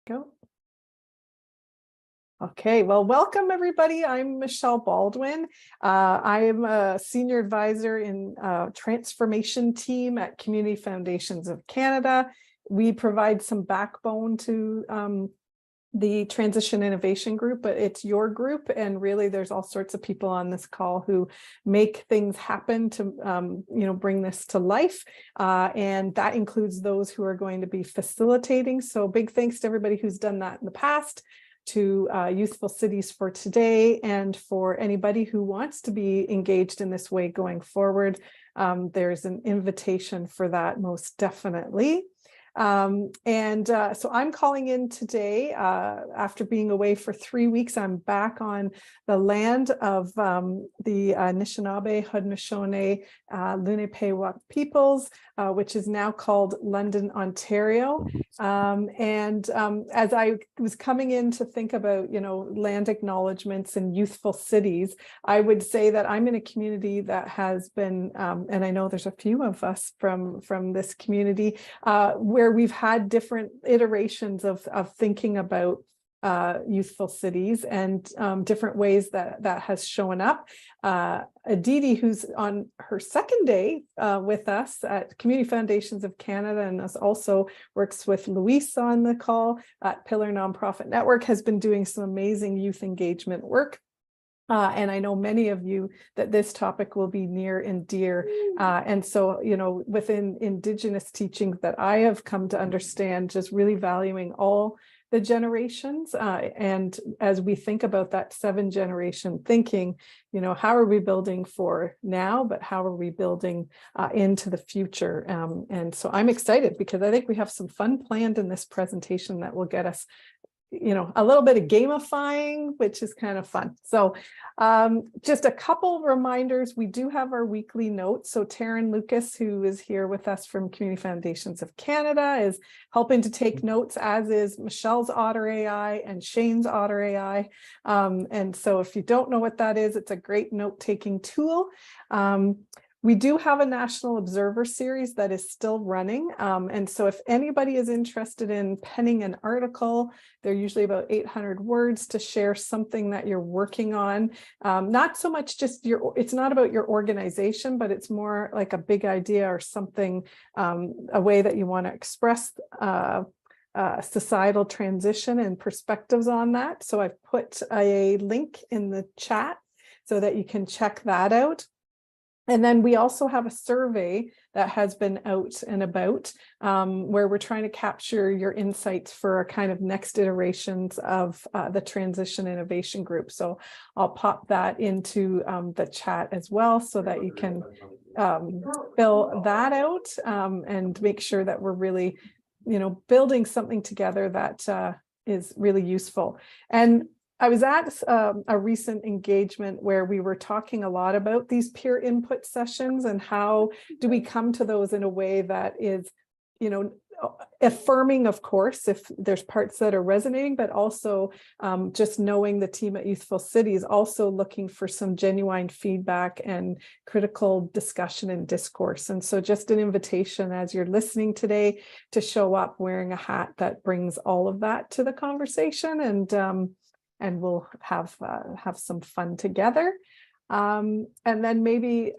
Go. Okay, well, welcome everybody. I'm Michelle Baldwin. I am a senior advisor in transformation team at Community Foundations of Canada. We provide some backbone to the Transition Innovation Group, but it's your group, and really there's all sorts of people on this call who make things happen to bring this to life, and that includes those who are going to be facilitating. So big thanks to everybody who's done that in the past, to Youthful Cities for today, and for anybody who wants to be engaged in this way going forward. There's an invitation for that, most definitely. So I'm calling in today after being away for 3 weeks. I'm back on the land of the Anishinaabe, Haudenosaunee, Lenape peoples, which is now called London, Ontario. As I was coming in to think about, land acknowledgements and youthful cities, I would say that I'm in a community that has been, and I know there's a few of us from this community, where we've had different iterations of thinking about youthful cities and different ways that has shown up. Aditi, who's on her second day with us at Community Foundations of Canada, and also works with Luis on the call at Pillar Nonprofit Network, has been doing some amazing youth engagement work. And I know many of you that this topic will be near and dear. And so, within Indigenous teachings that I have come to understand, just really valuing all the generations. And as we think about that 7-generation thinking, how are we building for now, but how are we building into the future? And so I'm excited because I think we have some fun planned in this presentation that will get us a little bit of gamifying, which is kind of fun. So just a couple reminders. We do have our weekly notes. So Taryn Lucas, who is here with us from Community Foundations of Canada, is helping to take notes, as is Michelle's Otter AI and Shane's Otter AI. And so if you don't know what that is, it's a great note-taking tool. We do have a National Observer series that is still running. And so if anybody is interested in penning an article, they're usually about 800 words to share something that you're working on. Not so much just it's not about your organization, but it's more like a big idea or something, a way that you want to express societal transition and perspectives on that. So I've put a link in the chat so that you can check that out. And then we also have a survey that has been out and about, where we're trying to capture your insights for our kind of next iterations of the Transition Innovation Group. So I'll pop that into the chat as well so that you can fill that out and make sure that we're really, building something together that is really useful. And I was at a recent engagement where we were talking a lot about these peer input sessions and how do we come to those in a way that is, affirming, of course, if there's parts that are resonating, but also just knowing the team at Youthful Cities, also looking for some genuine feedback and critical discussion and discourse. And so just an invitation as you're listening today to show up wearing a hat that brings all of that to the conversation, and we'll have some fun together. And then maybe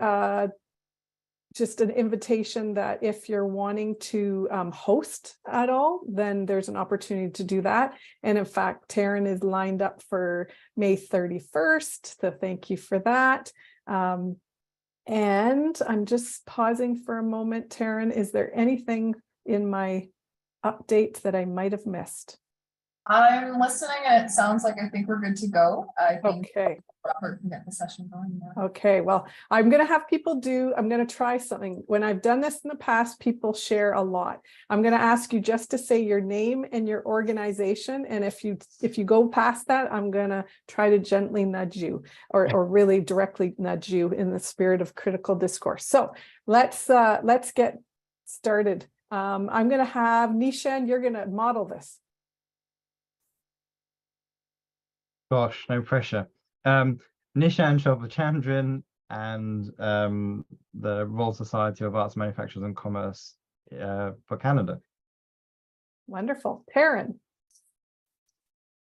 just an invitation that if you're wanting to host at all, then there's an opportunity to do that. And in fact, Taryn is lined up for May 31st, so thank you for that. And I'm just pausing for a moment. Taryn, is there anything in my updates that I might have missed? I'm listening, and it sounds like I think we're good to go. I think okay. Robert can get the session going now. Okay, well, I'm going to have people I'm going to try something. When I've done this in the past, people share a lot. I'm going to ask you just to say your name and your organization. And if you go past that, I'm going to try to gently nudge you or really directly nudge you in the spirit of critical discourse. So let's get started. I'm going to have Nishan, you're going to model this. Gosh, no pressure. Nishan Chandran and the Royal Society of Arts, Manufacturers and Commerce for Canada. Wonderful. Taryn.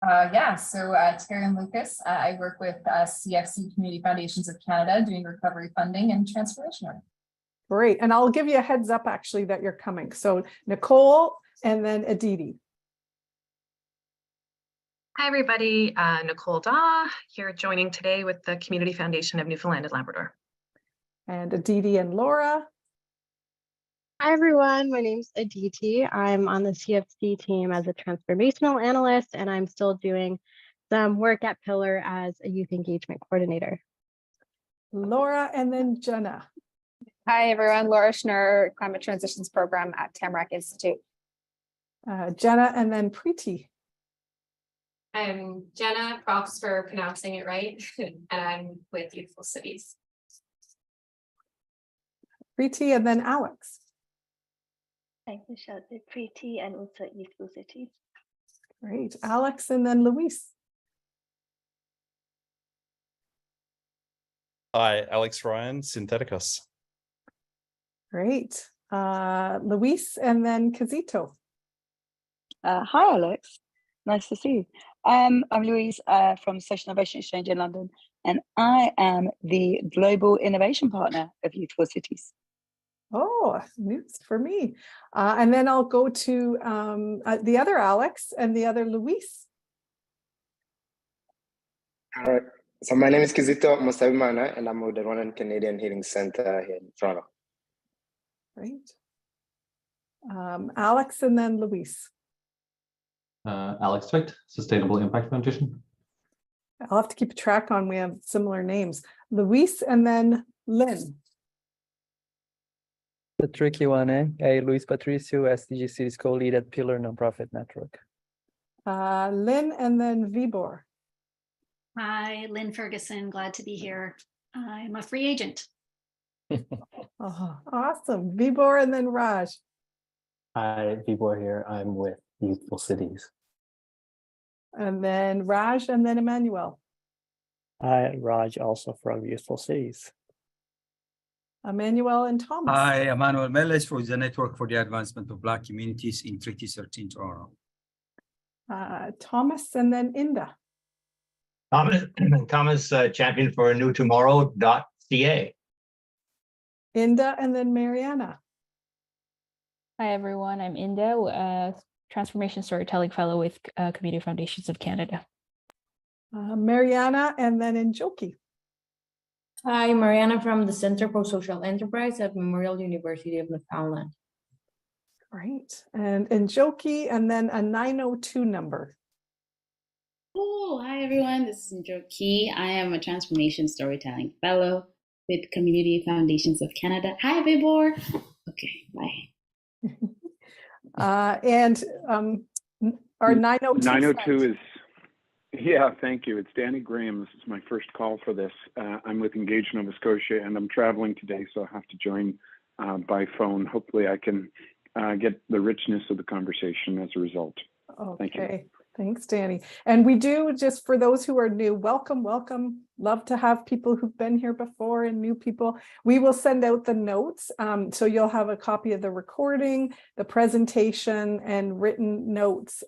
Terry and Lucas, I work with CFC Community Foundations of Canada doing recovery funding and transformation work. Great. And I'll give you a heads up actually that you're coming. So Nicole and then Aditi. Hi, everybody. Nicole Daw here joining today with the Community Foundation of Newfoundland and Labrador. And Aditi and Laura. Hi, everyone. My name's Aditi. I'm on the CFC team as a transformational analyst, and I'm still doing some work at Pillar as a youth engagement coordinator. Laura and then Jenna. Hi, everyone. Laura Schnur, Climate Transitions Program at Tamarack Institute. Jenna and then Preeti. I'm Jenna, props for pronouncing it right, and I'm with Youthful Cities. Preeti and then Alex. Thank you, Shazia, Preeti, and also Youthful Cities. Great. Alex and then Luis. Hi, Alex Ryan, Syntheticus. Great. Luis and then Kazito. Hi, Alex. Nice to see you. I'm Louise from Social Innovation Exchange in London, and I am the Global Innovation Partner of Youthful Cities. Oh, news for me. And then I'll go to the other Alex and the other Luis. All right. So my name is Kizito Musabimana, and I'm with the Rwandan Canadian Healing Center here in Toronto. Great. Alex and then Luis. Alex Twicht, Sustainable Impact Foundation. I'll have to keep track on, we have similar names. Luis and then Lynn. The tricky one, eh? Hey, Luis Patricio, SDG Cities co-lead at Pillar Nonprofit Network. Lynn and then Vibor. Hi, Lynn Ferguson, glad to be here. I'm a free agent. Oh, awesome. Vibor and then Raj. Hi, Vibor here. I'm with Youthful Cities. And then Raj and then Emmanuel. Hi, Raj, also from Youthful Cities. Emmanuel and Thomas. Hi, Emmanuel Mellis for the Network for the Advancement of Black Communities in Treaty 13 Toronto. Thomas and then Inda. Thomas, champion for newtomorrow.ca. Inda and then Mariana. Hi, everyone. I'm Inda, Transformation Storytelling Fellow with Community Foundations of Canada. Mariana and then Njoki. Hi, Mariana from the Center for Social Enterprise at Memorial University of Newfoundland. Great. And Njoki and then a 902 number. Oh, hi, everyone. This is Njoki. I am a Transformation Storytelling Fellow with Community Foundations of Canada. Hi, Vibor. Okay, bye. And our 902. 902 is, yeah, thank you. It's Danny Graham. This is my first call for this. I'm with Engage Nova Scotia, and I'm traveling today, so I have to join by phone. Hopefully I can get the richness of the conversation as a result. Okay. Thank you. Thanks, Danny. And we do, just for those who are new, welcome, welcome. Love to have people who've been here before and new people. We will send out the notes. So you'll have a copy of the recording, the presentation, and written notes.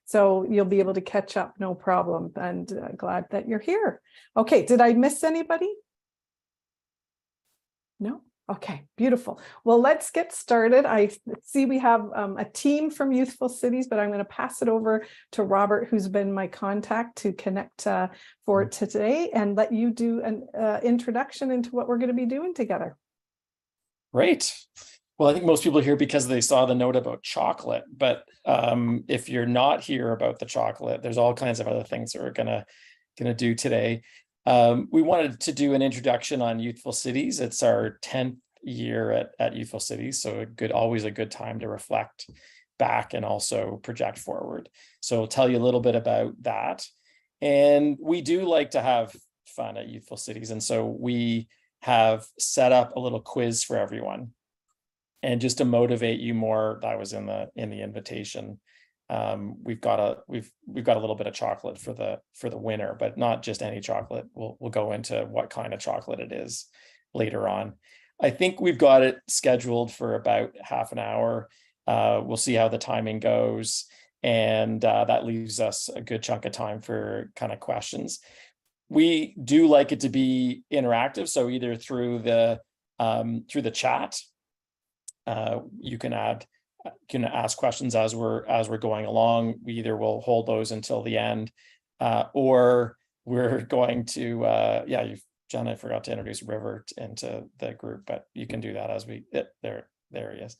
So you'll be able to catch up, no problem. And glad that you're here. Okay, did I miss anybody? No? Okay, beautiful. Well, let's get started. I see we have a team from Youthful Cities, but I'm going to pass it over to Robert, who's been my contact to connect for today, and let you do an introduction into what we're going to be doing together. Great. Well, I think most people are here because they saw the note about chocolate, but if you're not here about the chocolate, there's all kinds of other things that we're gonna do today. We wanted to do an introduction on Youthful Cities. It's our 10th year at Youthful Cities, so always a good time to reflect back and also project forward. So I'll tell you a little bit about that. And we do like to have fun at Youthful Cities, and so we have set up a little quiz for everyone. And just to motivate you more, that was in the invitation. We've got a little bit of chocolate for the winner, but not just any chocolate. We'll go into what kind of chocolate it is later on. I think we've got it scheduled for about half an hour. We'll see how the timing goes. And that leaves us a good chunk of time for kind of questions. We do like it to be interactive, so either through the chat, you can ask questions as we're going along. We either will hold those until the end, or we're going to Jenna forgot to introduce River into the group, but you can do that as there he is.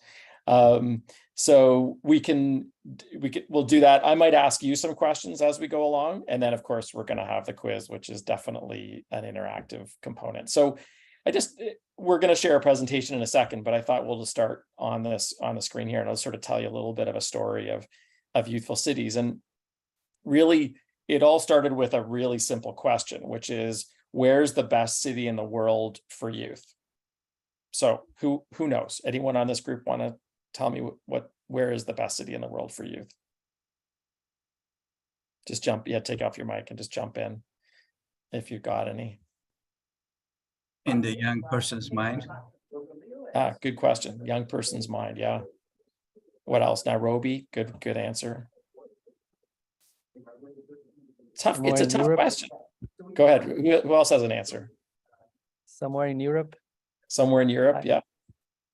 So we'll do that. I might ask you some questions as we go along, and then of course we're going to have the quiz, which is definitely an interactive component. So we're going to share a presentation in a second, but I thought we'll just start on the screen here, and I'll sort of tell you a little bit of a story of Youthful Cities. And really, it all started with a really simple question, which is, where's the best city in the world for youth? So who knows? Anyone on this group want to tell me where is the best city in the world for youth? Just take off your mic and just jump in if you've got any. In the young person's mind. Good question. Young person's mind, yeah. What else? Nairobi, good answer. Tough. It's a tough question. Go ahead. Who else has an answer? Somewhere in Europe. Somewhere in Europe, yeah.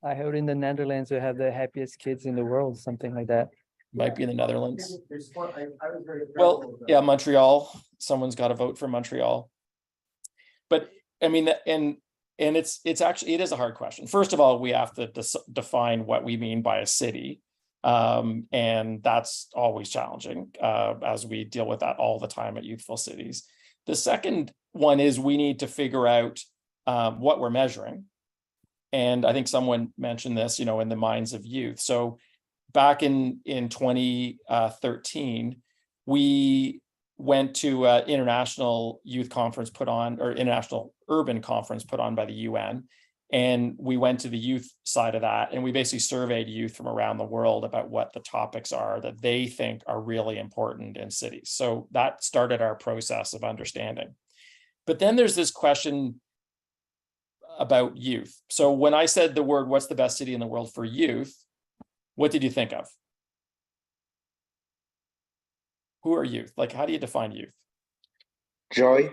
I heard in the Netherlands we have the happiest kids in the world, something like that. Might be in the Netherlands. Well, yeah, Montreal. Someone's got to vote for Montreal. But I mean, and it's actually, it is a hard question. First of all, we have to define what we mean by a city. And that's always challenging as we deal with that all the time at Youthful Cities. The second one is we need to figure out what we're measuring. And I think someone mentioned this, in the minds of youth. So back in 2013, we went to an international youth conference international urban conference put on by the UN. And we went to the youth side of that, and we basically surveyed youth from around the world about what the topics are that they think are really important in cities. So that started our process of understanding. But then there's this question about youth. So when I said the word, what's the best city in the world for youth, what did you think of? Who are youth? Like, how do you define youth? Joy.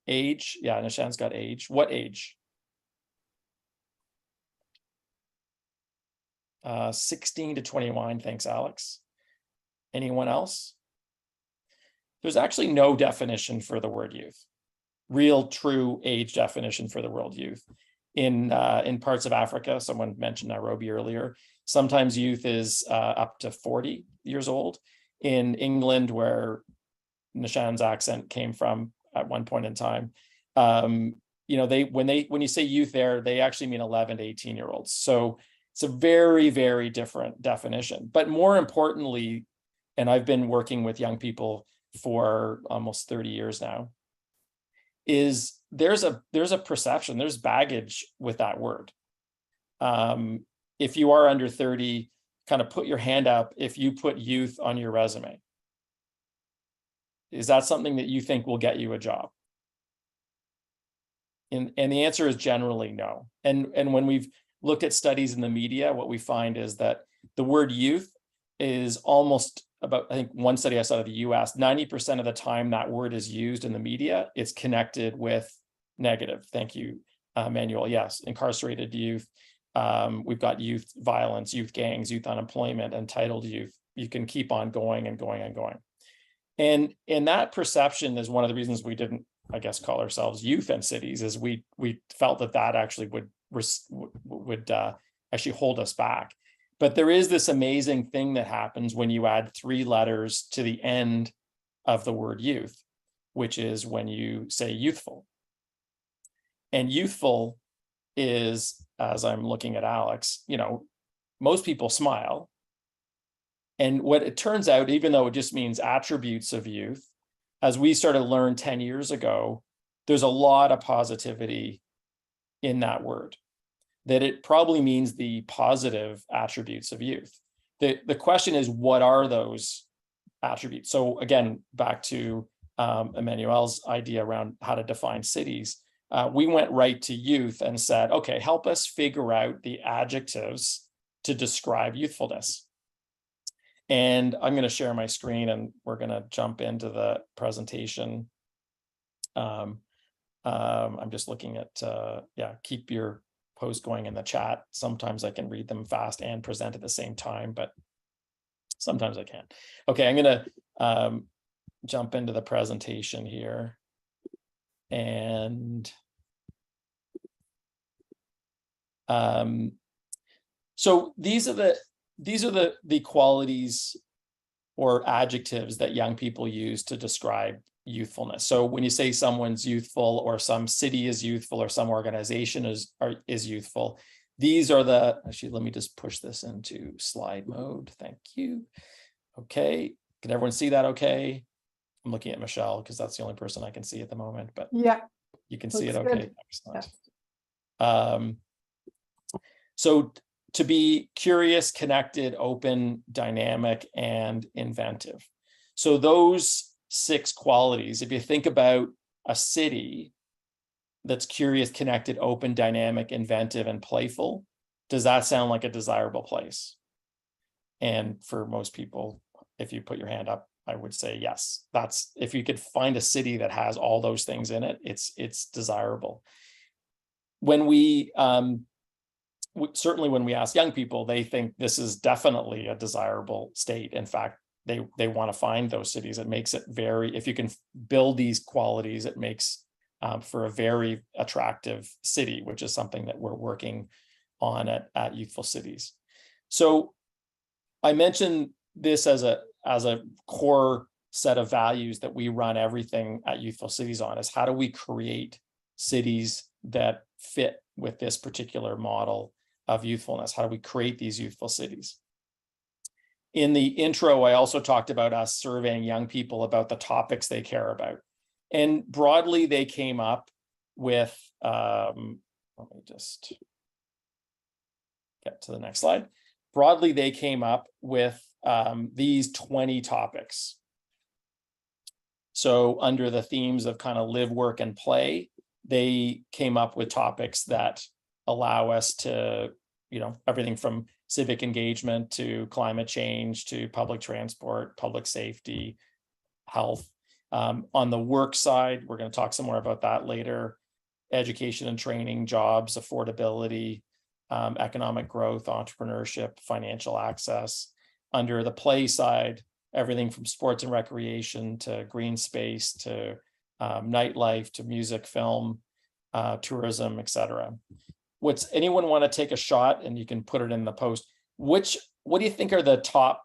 Age. Yeah, Nishan's got age. What age? 16 to 21. Thanks, Alex. Anyone else? There's actually no definition for the word youth. Real, true age definition for the word youth. In parts of Africa, someone mentioned Nairobi earlier, sometimes youth is up to 40 years old. In England, where Nishan's accent came from at one point in time, when you say youth there, they actually mean 11 to 18-year-olds. So it's a very, very different definition. But more importantly, and I've been working with young people for almost 30 years now, is there's a perception, there's baggage with that word. If you are under 30, kind of put your hand up if you put youth on your resume. Is that something that you think will get you a job? And the answer is generally no. And when we've looked at studies in the media, what we find is that the word youth is almost about, I think one study I saw of the US, 90% of the time that word is used in the media, it's connected with negative. Thank you, Manuel. Yes, incarcerated youth. We've got youth violence, youth gangs, youth unemployment, entitled youth. You can keep on going and going and going. And that perception is one of the reasons we didn't, I guess, call ourselves youth in cities, is we felt that actually would actually hold us back. But there is this amazing thing that happens when you add 3 letters to the end of the word youth, which is when you say youthful. And youthful is, as I'm looking at Alex, most people smile. And what it turns out, even though it just means attributes of youth, as we started to learn 10 years ago, there's a lot of positivity in that word, that it probably means the positive attributes of youth. The question is, what are those attributes? So again, back to Emmanuel's idea around how to define cities, we went right to youth and said, okay, help us figure out the adjectives to describe youthfulness. And I'm going to share my screen and we're going to jump into the presentation. I'm just looking at, yeah, keep your post going in the chat. Sometimes I can read them fast and present at the same time, but sometimes I can't. Okay, I'm going to jump into the presentation here. And so these are the qualities or adjectives that young people use to describe youthfulness. So when you say someone's youthful, or some city is youthful, or some organization is youthful, these are the, actually, let me just push this into slide mode. Thank you. Okay, can everyone see that okay? I'm looking at Michelle because that's the only person I can see at the moment, but yeah, you can see it looks okay. good. Excellent. Yeah. So to be curious, connected, open, dynamic, and inventive. So those 6 qualities, if you think about a city that's curious, connected, open, dynamic, inventive, and playful, does that sound like a desirable place? And for most people, if you put your hand up, I would say yes. That's, if you could find a city that has all those things in it, it's desirable. When we certainly when we ask young people, they think this is definitely a desirable state. In fact, they want to find those cities. It makes it very, if you can build these qualities, it makes for a very attractive city, which is something that we're working on at Youthful Cities. So I mentioned this as a core set of values that we run everything at Youthful Cities on, is how do we create cities that fit with this particular model of youthfulness? How do we create these youthful cities? In the intro, I also talked about us surveying young people about the topics they care about. And broadly, they came up with, let me just get to the next slide. Broadly, they came up with these 20 topics. So under the themes of kind of live, work, and play, they came up with topics that allow us to, you know, everything from civic engagement to climate change to public transport, public safety, health. On the work side, we're going to talk some more about that later. Education and training, jobs, affordability, economic growth, entrepreneurship, financial access. Under the play side, everything from sports and recreation to green space to nightlife to music, film, tourism, etc. What's anyone want to take a shot, and you can put it in the post? What do you think are the top?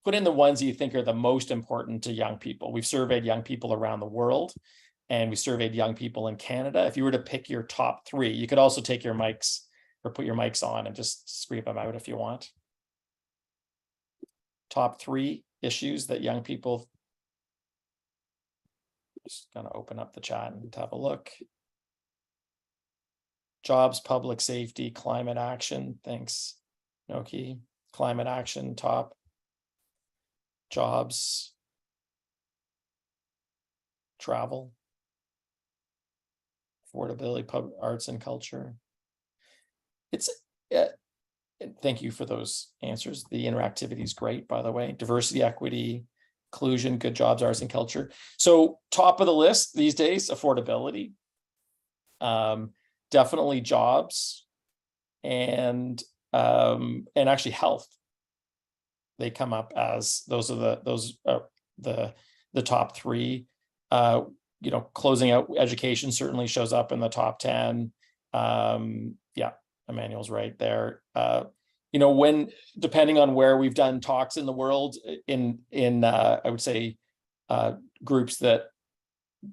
Put in the ones that you think are the most important to young people. We've surveyed young people around the world, and we surveyed young people in Canada. If you were to pick your top 3, you could also take your mics or put your mics on and just scream them out if you want. Top 3 issues that young people. Just gonna open up the chat and have a look. Jobs, public safety, climate action. Thanks, Noki. Climate action, top. Jobs. Travel. Affordability, arts and culture. It's thank you for those answers. The interactivity is great, by the way. Diversity, equity, inclusion, good jobs, arts and culture. So top of the list these days, affordability. Definitely jobs, and actually health. They come up as those are the top 3. You know, closing out education certainly shows up in the top 10. Yeah, Emmanuel's right there. You know, when depending on where we've done talks in the world, in I would say groups that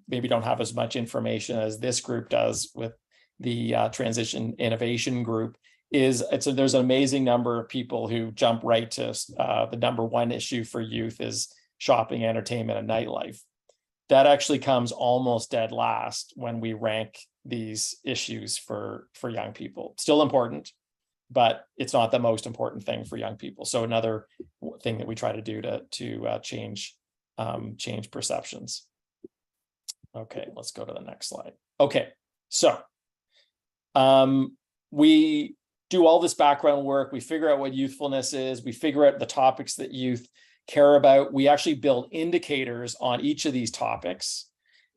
maybe don't have as much information as this group does with the transition innovation group, there's an amazing number of people who jump right to the number 1 issue for youth is shopping, entertainment, and nightlife. That actually comes almost dead last when we rank these issues for young people. Still important, but it's not the most important thing for young people. So another thing that we try to do to change perceptions. Okay, let's go to the next slide. Okay, so we do all this background work. We figure out what youthfulness is. We figure out the topics that youth care about. We actually build indicators on each of these topics.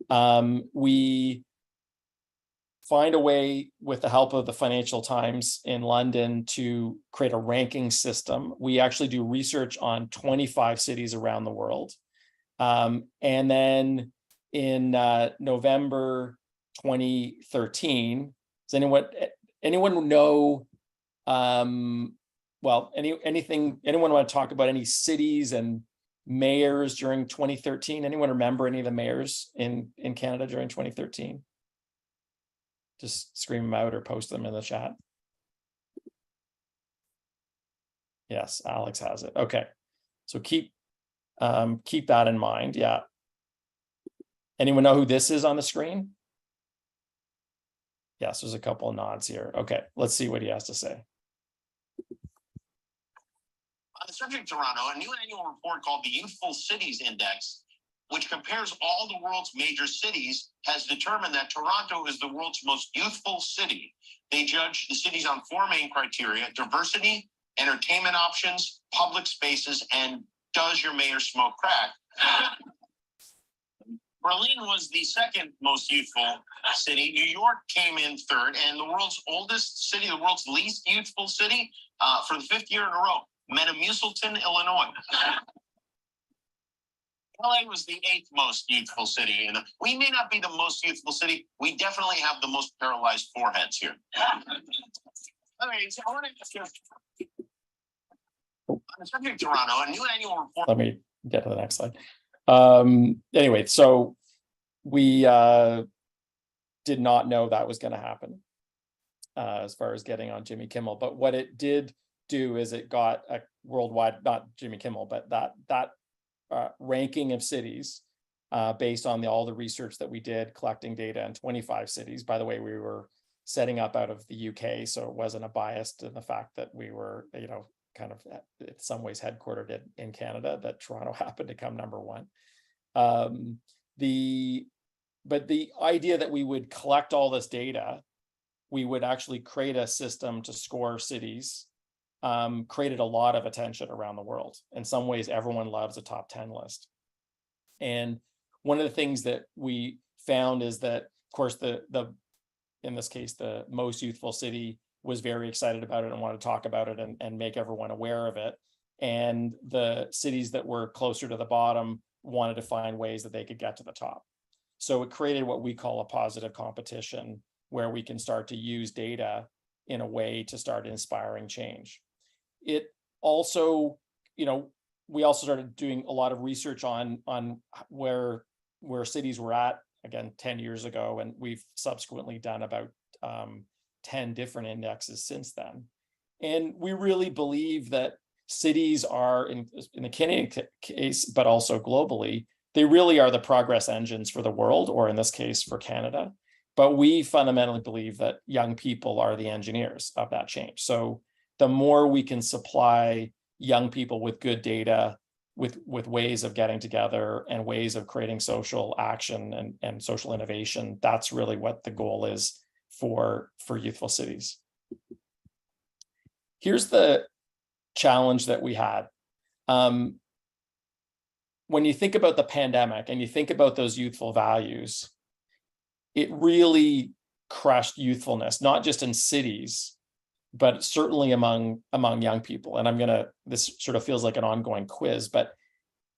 We find a way, with the help of the Financial Times in London, to create a ranking system. We actually do research on 25 cities around the world. And then in November 2013, does anyone know, anyone want to talk about any cities and mayors during 2013? Anyone remember any of the mayors in Canada during 2013? Just scream them out or post them in the chat. Yes, Alex has it. Okay, so keep that in mind. Yeah. Anyone know who this is on the screen? Yes, there's a couple of nods here. Okay, let's see what he has to say. On the subject of Toronto, a new annual report called the Youthful Cities Index, which compares all the world's major cities, has determined that Toronto is the world's most youthful city. They judge the cities on 4 main criteria: diversity, entertainment options, public spaces, and does your mayor smoke crack? Berlin was the second most youthful city. New York came in third, and the world's oldest city, the world's least youthful city, for the 5th year in a row, Metamucilton, Illinois. LA was the 8th most youthful city. And we may not be the most youthful city. We definitely have the most paralyzed foreheads here. Okay, so I want to ask you, on the subject of Toronto, a new annual report. Let me get to the next slide. Anyway, so we did not know that was going to happen as far as getting on Jimmy Kimmel. But what it did do is it got a worldwide, not Jimmy Kimmel, but that ranking of cities based on all the research that we did collecting data in 25 cities. By the way, we were setting up out of the UK, so it wasn't a bias in the fact that we were, kind of in some ways headquartered in Canada, that Toronto happened to come number 1. But the idea that we would collect all this data, we would actually create a system to score cities, created a lot of attention around the world. In some ways, everyone loves a top 10 list. And one of the things that we found is that, of course, in this case, the most youthful city was very excited about it and wanted to talk about it and make everyone aware of it. And the cities that were closer to the bottom wanted to find ways that they could get to the top. So it created what we call a positive competition, where we can start to use data in a way to start inspiring change. It also, we also started doing a lot of research on where cities were at, again, 10 years ago, and we've subsequently done about 10 different indexes since then. And we really believe that cities are, in the Canadian case, but also globally, they really are the progress engines for the world, or in this case, for Canada. But we fundamentally believe that young people are the engineers of that change. So the more we can supply young people with good data, with ways of getting together and ways of creating social action and social innovation, that's really what the goal is for Youthful Cities. Here's the challenge that we had. When you think about the pandemic and you think about those youthful values, it really crushed youthfulness, not just in cities, but certainly among young people. And this sort of feels like an ongoing quiz, but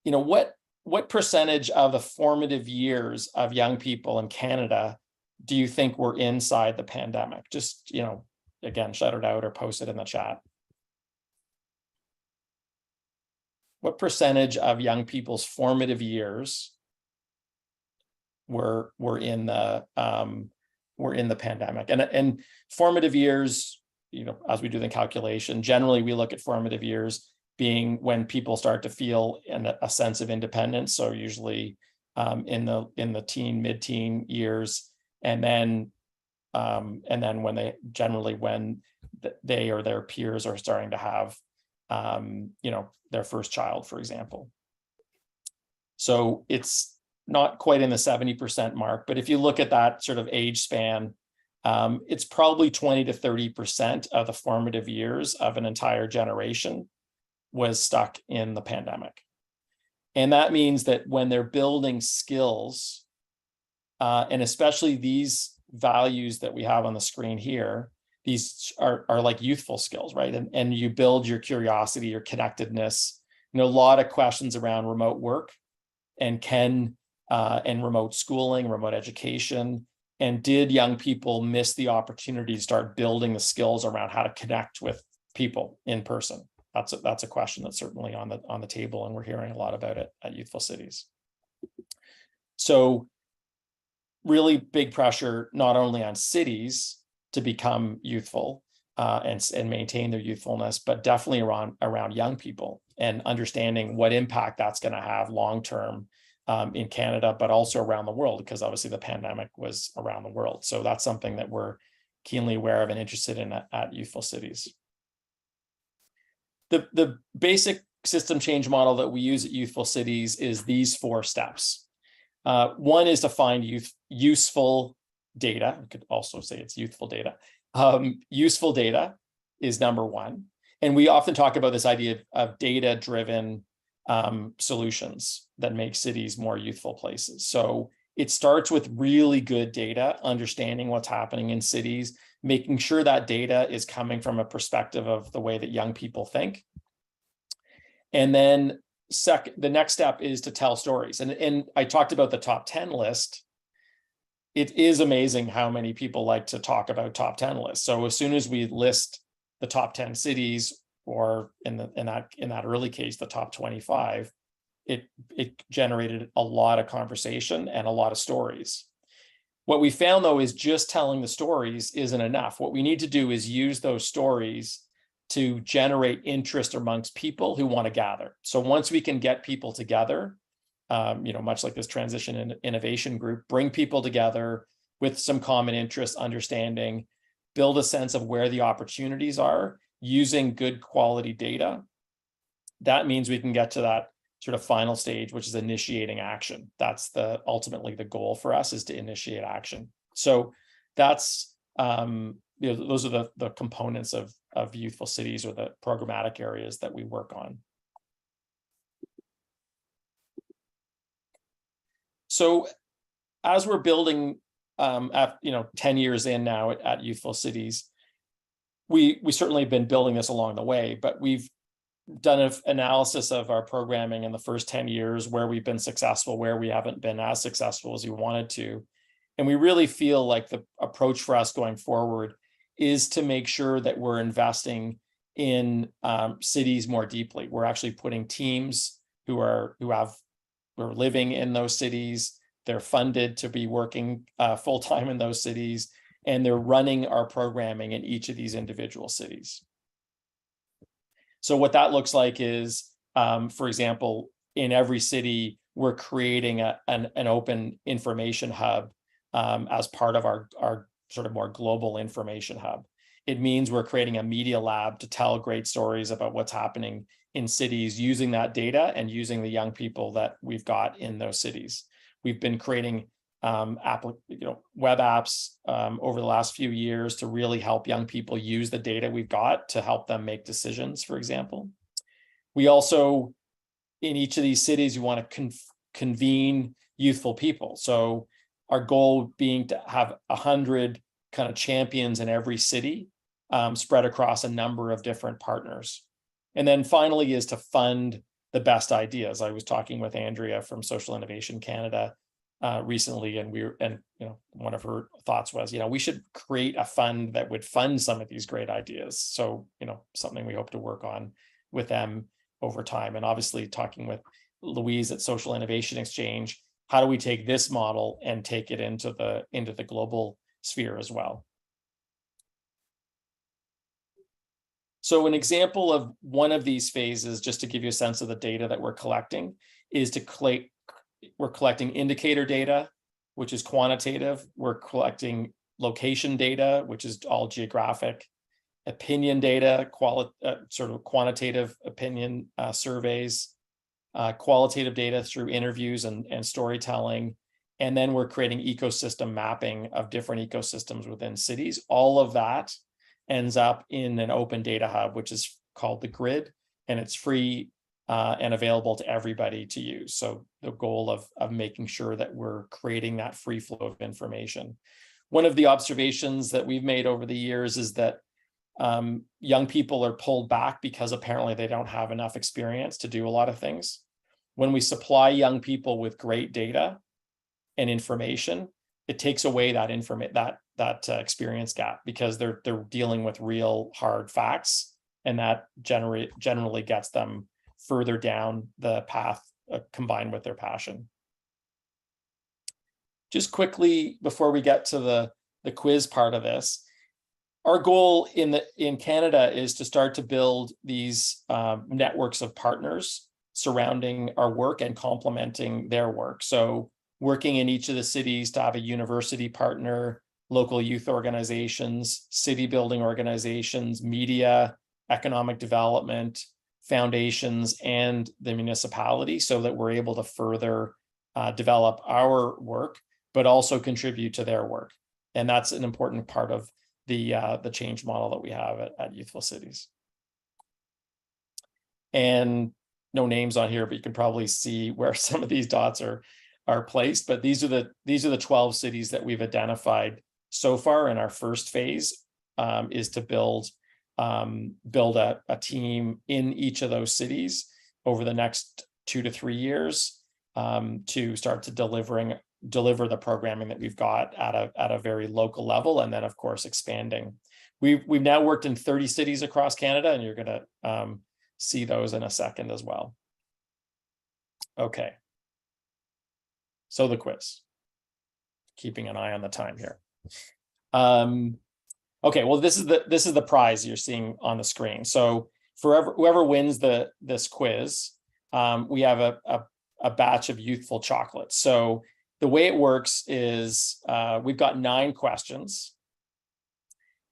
what percentage of the formative years of young people in Canada do you think were inside the pandemic? Just, again, shout it out or post it in the chat. What percentage of young people's formative years were in the pandemic? And formative years, as we do the calculation, generally we look at formative years being when people start to feel a sense of independence. So usually in the mid-teen years, and then when they or their peers are starting to have their first child, for example. So it's not quite in the 70% mark, but if you look at that sort of age span, it's probably 20 to 30% of the formative years of an entire generation was stuck in the pandemic. And that means that when they're building skills, and especially these values that we have on the screen here, these are like youthful skills, right? And you build your curiosity, your connectedness, a lot of questions around remote work and and remote schooling, remote education. And did young people miss the opportunity to start building the skills around how to connect with people in person? That's a question that's certainly on the table, and we're hearing a lot about it at Youthful Cities. So really big pressure, not only on cities to become youthful and maintain their youthfulness, but definitely around young people and understanding what impact that's going to have long-term in Canada, but also around the world, because obviously the pandemic was around the world. So that's something that we're keenly aware of and interested in at Youthful Cities. The basic system change model that we use at Youthful Cities is these 4 steps. One is to find useful data. I could also say it's youthful data. Useful data is number 1. And we often talk about this idea of data-driven solutions that make cities more youthful places. So it starts with really good data, understanding what's happening in cities, making sure that data is coming from a perspective of the way that young people think. And then the next step is to tell stories. And I talked about the top 10 list. It is amazing how many people like to talk about top 10 lists. So as soon as we list the top 10 cities, or in that early case, the top 25, it generated a lot of conversation and a lot of stories. What we found, though, is just telling the stories isn't enough. What we need to do is use those stories to generate interest amongst people who want to gather. So once we can get people together, much like this transition and innovation group, bring people together with some common interests, understanding, build a sense of where the opportunities are using good quality data. That means we can get to that sort of final stage, which is initiating action. That's ultimately the goal for us, is to initiate action. So that's those are the components of Youthful Cities, or the programmatic areas that we work on. So as we're building, 10 years in now at Youthful Cities, we certainly have been building this along the way, but we've done an analysis of our programming in the first 10 years, where we've been successful, where we haven't been as successful as we wanted to. And we really feel like the approach for us going forward is to make sure that we're investing in cities more deeply. We're actually putting teams who are living in those cities. They're funded to be working full-time in those cities, and they're running our programming in each of these individual cities. So what that looks like is, for example, in every city, we're creating an open information hub as part of our sort of more global information hub. It means we're creating a media lab to tell great stories about what's happening in cities using that data and using the young people that we've got in those cities. We've been creating web apps over the last few years to really help young people use the data we've got to help them make decisions, for example. We also, in each of these cities, we want to convene youthful people. So our goal being to have 100 kind of champions in every city, spread across a number of different partners. And then finally is to fund the best ideas. I was talking with Andrea from Social Innovation Canada recently, and one of her thoughts was, we should create a fund that would fund some of these great ideas. So, something we hope to work on with them over time. And obviously talking with Louise at Social Innovation Exchange, how do we take this model and take it into the global sphere as well? So an example of one of these phases, just to give you a sense of the data that we're collecting, is we're collecting indicator data, which is quantitative. We're collecting location data, which is all geographic, opinion data, sort of quantitative opinion surveys, qualitative data through interviews and storytelling. And then we're creating ecosystem mapping of different ecosystems within cities. All of that ends up in an open data hub, which is called the Grid, and it's free and available to everybody to use. So the goal of making sure that we're creating that free flow of information. One of the observations that we've made over the years is that young people are pulled back because apparently they don't have enough experience to do a lot of things. When we supply young people with great data and information, it takes away that experience gap, because they're dealing with real hard facts, and that generally gets them further down the path combined with their passion. Just quickly before we get to the quiz part of this, our goal in Canada is to start to build these networks of partners surrounding our work and complementing their work. So working in each of the cities to have a university partner, local youth organizations, city building organizations, media, economic development, foundations, and the municipality, so that we're able to further develop our work, but also contribute to their work. And that's an important part of the change model that we have at Youthful Cities. And no names on here, but you can probably see where some of these dots are placed. But these are the 12 cities that we've identified so far in our first phase, is to build a team in each of those cities over the next 2 to 3 years, to start to deliver the programming that we've got at a very local level, and then of course expanding. We've now worked in 30 cities across Canada, and you're going to see those in a second as well. Okay. So the quiz. Keeping an eye on the time here. Okay, well, this is the prize you're seeing on the screen. So for whoever wins this quiz, we have a batch of Youthful chocolates. So the way it works is we've got 9 questions.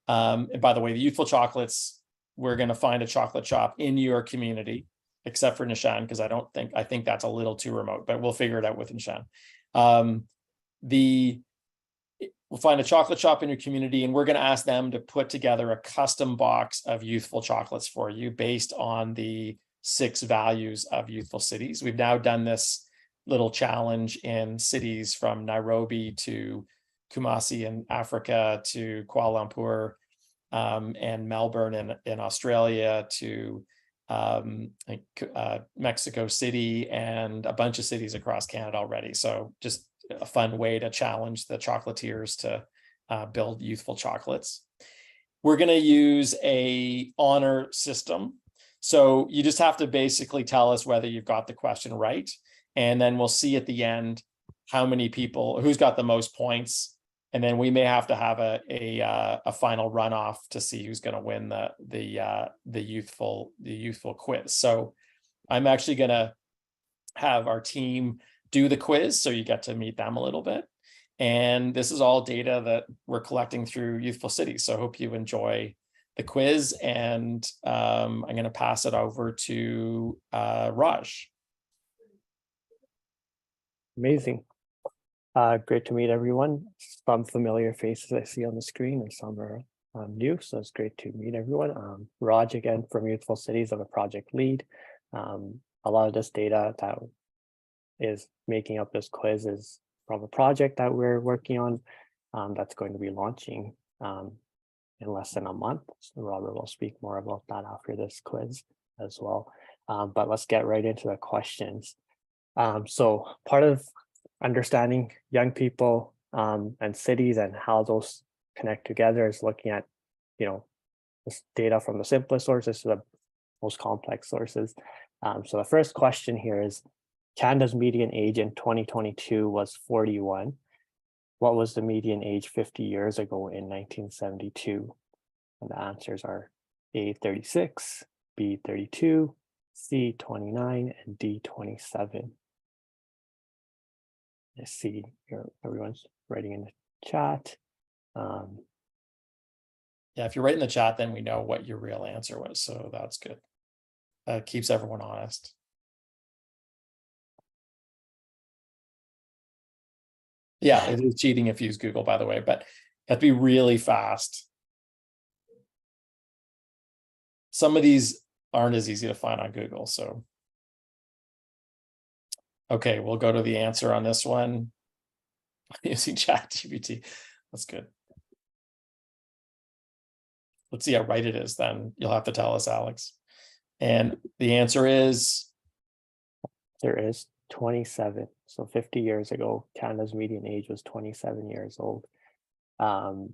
And by the way, the Youthful chocolates, we're going to find a chocolate shop in your community, except for Nishan, because I think that's a little too remote, but we'll figure it out with Nishan. We'll find a chocolate shop in your community, and we're going to ask them to put together a custom box of Youthful chocolates for you based on the 6 values of Youthful Cities. We've now done this little challenge in cities from Nairobi to Kumasi in Africa to Kuala Lumpur, and Melbourne in Australia to Mexico City, and a bunch of cities across Canada already. So just a fun way to challenge the chocolatiers to build Youthful chocolates. We're going to use a honor system. So you just have to basically tell us whether you've got the question right. And then we'll see at the end how many people, who's got the most points. And then we may have to have a final runoff to see who's going to win the youthful quiz. So I'm actually going to have our team do the quiz, so you get to meet them a little bit. And this is all data that we're collecting through Youthful Cities. So I hope you enjoy the quiz, and I'm going to pass it over to Raj. Amazing. Great to meet everyone. Some familiar faces I see on the screen, and some are new, so it's great to meet everyone. Raj again from Youthful Cities. I'm a project lead. A lot of this data that is making up this quiz is from a project that we're working on that's going to be launching in less than a month. So Robert will speak more about that after this quiz as well. But let's get right into the questions. So part of understanding young people and cities and how those connect together is looking at, this data from the simplest sources to the most complex sources. So the first question here is, Canada's median age in 2022 was 41. What was the median age 50 years ago in 1972? And the answers are A, 36, B, 32, C, 29, and D, 27. I see here everyone's writing in the chat. Yeah, if you write in the chat, then we know what your real answer was. So that's good. That keeps everyone honest. Yeah, it is cheating if you use Google, by the way, but you have to be really fast. Some of these aren't as easy to find on Google, so Okay, we'll go to the answer on this one using ChatGPT. That's good. Let's see how right it is then. You'll have to tell us, Alex. And the answer is? There is 27. So 50 years ago, Canada's median age was 27 years old. And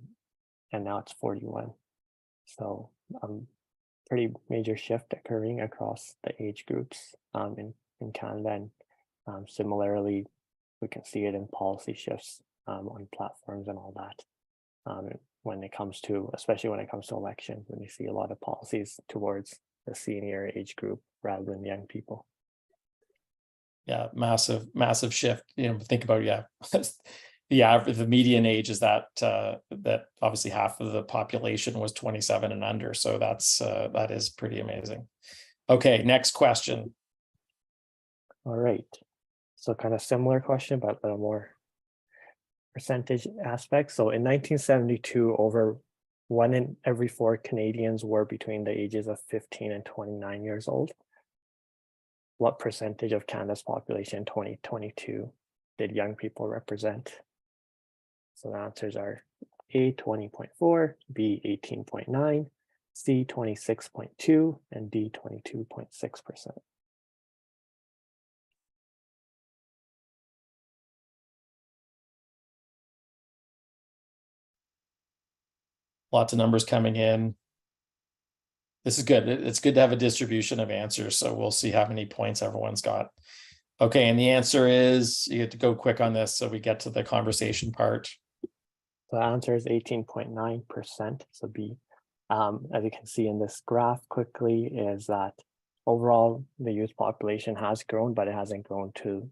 now it's 41. So pretty major shift occurring across the age groups in Canada. And similarly, we can see it in policy shifts on platforms and all that. When it comes to, especially when it comes to elections, when you see a lot of policies towards the senior age group rather than young people. Yeah, massive shift. Think about, the median age is that obviously half of the population was 27 and under. So that is pretty amazing. Okay, next question. All right. So kind of similar question, but a little more percentage aspect. So in 1972, over 1 in every 4 Canadians were between the ages of 15 and 29 years old. What percentage of Canada's population in 2022 did young people represent? So the answers are A, 20.4, B, 18.9, C, 26.2, and D, 22.6%. Lots of numbers coming in. This is good. It's good to have a distribution of answers. So we'll see how many points everyone's got. Okay, and the answer is, you have to go quick on this so we get to the conversation part. The answer is 18.9%. So B, as you can see in this graph quickly, is that overall the youth population has grown, but it hasn't grown to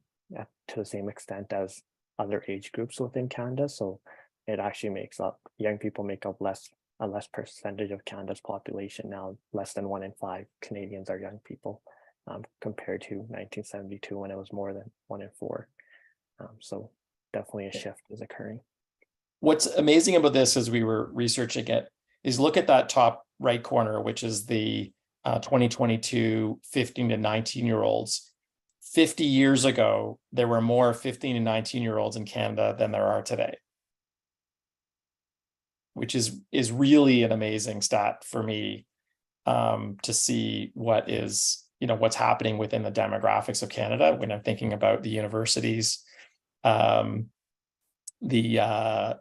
the same extent as other age groups within Canada. So it actually makes up, young people make up a less percentage of Canada's population now. Less than 1 in 5 Canadians are young people, compared to 1972 when it was more than 1 in 4. So definitely a shift is occurring. What's amazing about this as we were researching it is look at that top right corner, which is the 2022 15 to 19-year-olds. 50 years ago, there were more 15 and 19-year-olds in Canada than there are today, which is really an amazing stat for me, to see what is, what's happening within the demographics of Canada when I'm thinking about the universities, and the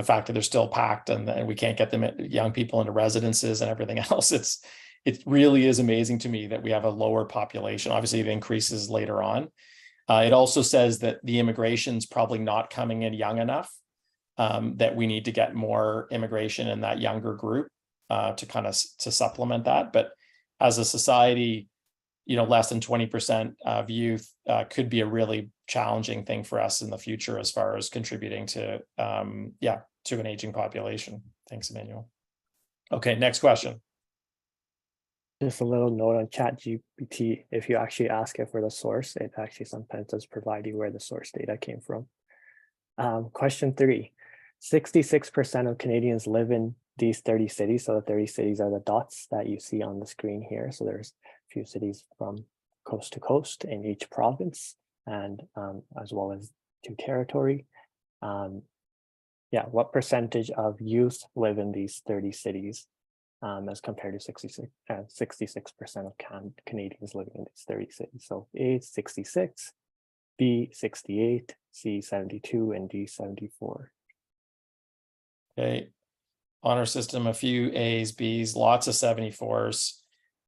fact that they're still packed and we can't get them, young people, into residences and everything else. It really is amazing to me that we have a lower population. Obviously, it increases later on. It also says that the immigration's probably not coming in young enough, that we need to get more immigration in that younger group to supplement that. But as a society, less than 20% of youth could be a really challenging thing for us in the future as far as contributing to an aging population. Thanks, Emmanuel. Okay, next question. Just a little note on ChatGPT. If you actually ask it for the source, it actually sometimes does provide you where the source data came from. Question 3, 66% of Canadians live in these 30 cities. So the 30 cities are the dots that you see on the screen here. So there's a few cities from coast to coast in each province, and as well as 2 territory. What percentage of youth live in these 30 cities? As compared to 66% of Canadians living in these 30 cities. So A, 66, B, 68, C, 72, and D, 74. Okay, honor system, a few A's, B's, lots of 74s.